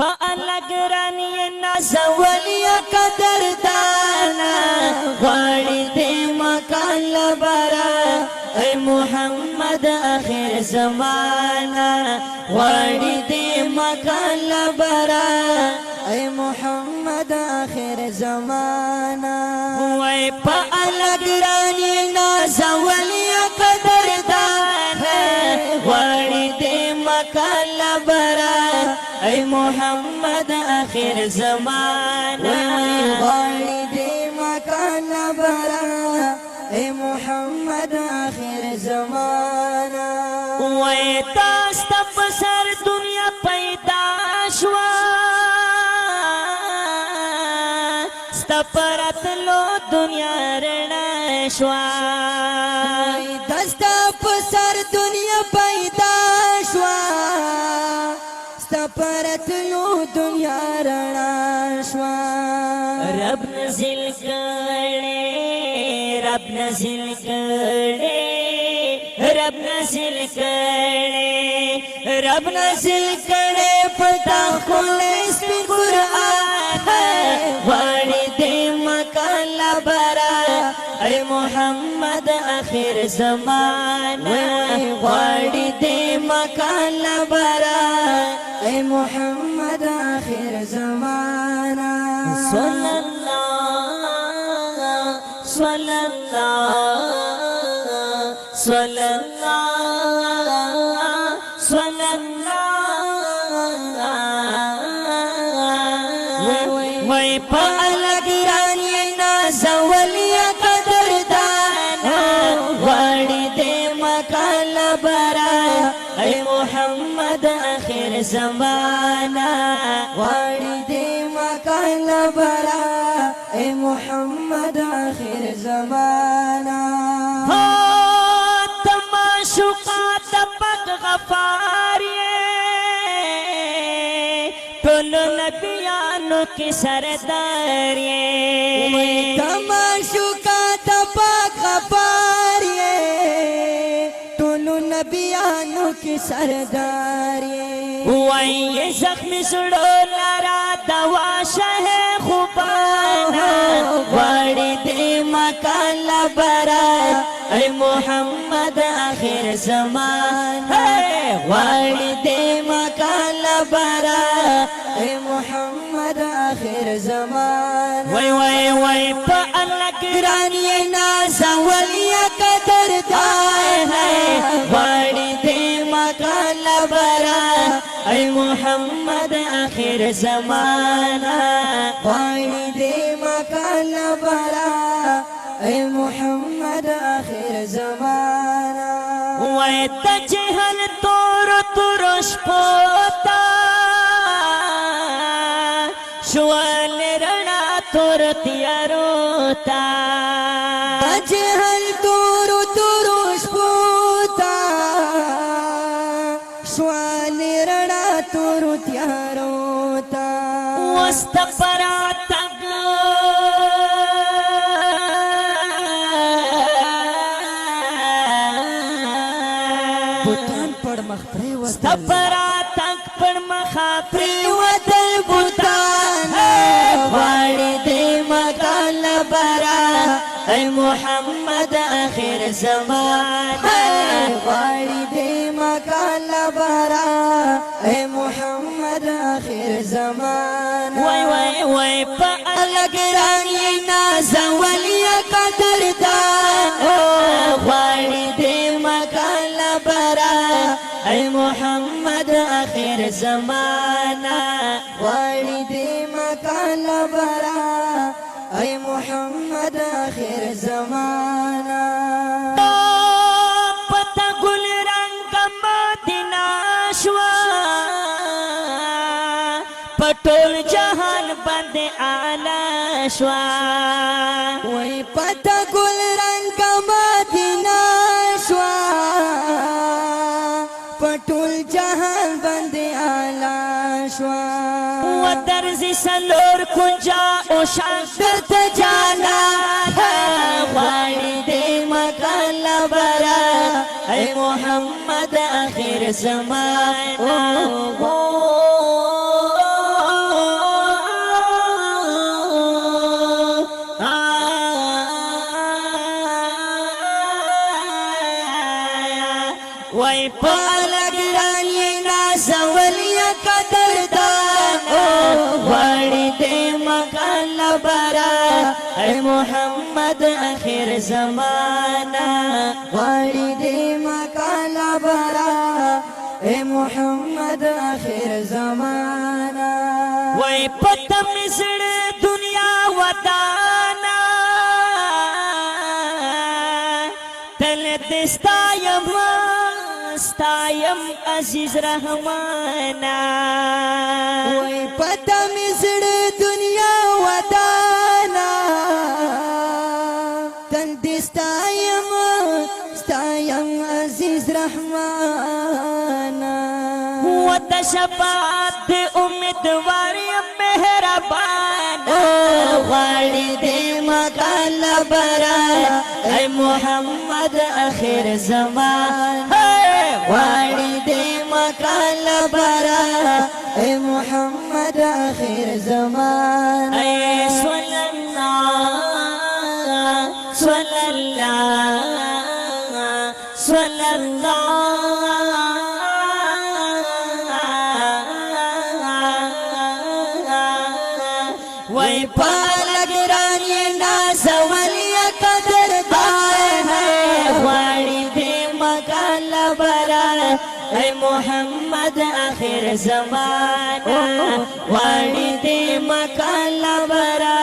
الگرانی نازولیا قدردانا غاڑی دے مکان لبرا اے محمد آخر زمانا غاڑی دے مکان لبرا اے محمد آخر زمانا وے پا الگرانی نازولیا قدردانا غاڑی دے مکان لبرا اے محمد آخر زمانہ غاڑی دے مکان برا اے محمد آخر زمانہ وے تاستا پسر دنیا پیدا شوا ستا پرت لو دنیا رنا شوا دستا پسر دنیا پیدا شوا پرتلو دنیا رنا شوا رب نزل کرے رب نزل کرے رب نزل کرے رب نزل کرے پتا کھولے اس پہ قرآن غاڑی دے مکان لبرا اے محمد آخر زمانہ غاڑی دے مکان لبرا اے محمد آخر زمانہ صلی اللہ صلی اللہ صلی اللہ صلی اللہ وے پا الگرانی نازولیا قدردانا غاڑی دے مکان لبرا اے محمد آخر زمانہ غاڑی دے مکان لبرا اے محمد آخر زمانہ تماشقات پاک غفاریے ٹولو نبیانو کی سرداریے تماشقات پاک غفاریے ٹولو نبیانو کی سرداریے وائیے زخمی سڑو لارا دواشا ہے خوبانا غاڑی دے مکان لبرا اے محمد آخر زمانہ غاڑی دے مکان لبرا اے محمد آخر زمانہ وے وے وے پا الگرانی نازولیا قدردانا غاڑی دے مکان لبرا اے محمد آخر زمانہ غاڑی دے مکان لبرا اے محمد آخر زمانہ وے تجہل تور ترش پوتا شوال رنا تور تیاروتا تجہل تور ترش پوتا شوال رنا تور تیاروتا وست پراتا ستپرا تک پر مخافری ودل بوتان غاڑی دے مکان لبرا اے محمد آخر زمانہ غاڑی دے مکان لبرا اے محمد آخر زمانہ وے وے وے پا الگرانی نازولیا قدردانا غاڑی دے مکان لبرا اے محمد آخر زمانہ غاڑی دے مکان لبرا اے محمد آخر زمانہ پتا گل رنگ مدینہ شوا پٹول جہان بند آنا شوا وہی پتا گل رنگ مدینہ شوا پٹول جہان بند آلا شوا ودرزی سلور کنجا او شانکرت جانا غاڑی دے مکان لبرا اے محمد آخر زمانہ اے محمد اخر زمانہ غواړي دې مکاله برا اے محمد اخر زمانہ وای پته مزړ دنیا ودانا تل دستایم ستایم عزیز رحمانا وای پته مزړ دنیا ودانا تل دستایم ستایم عزیز رحمانا وت شفاعت امیدوار مهربان غواړي دې مکاله برا اے محمد اخر زمانہ غواړي دې مکاله برا اے محمد اخر زمانہ اے صلی اللہ صلی اللہ صلی اللہ وای پالګران یې نازول یا قدر دان غواړي دې مکاله برا اے محمد آخر زمانہ غواړي دې مکاله برا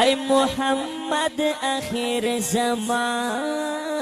اے محمد آخر زمانہ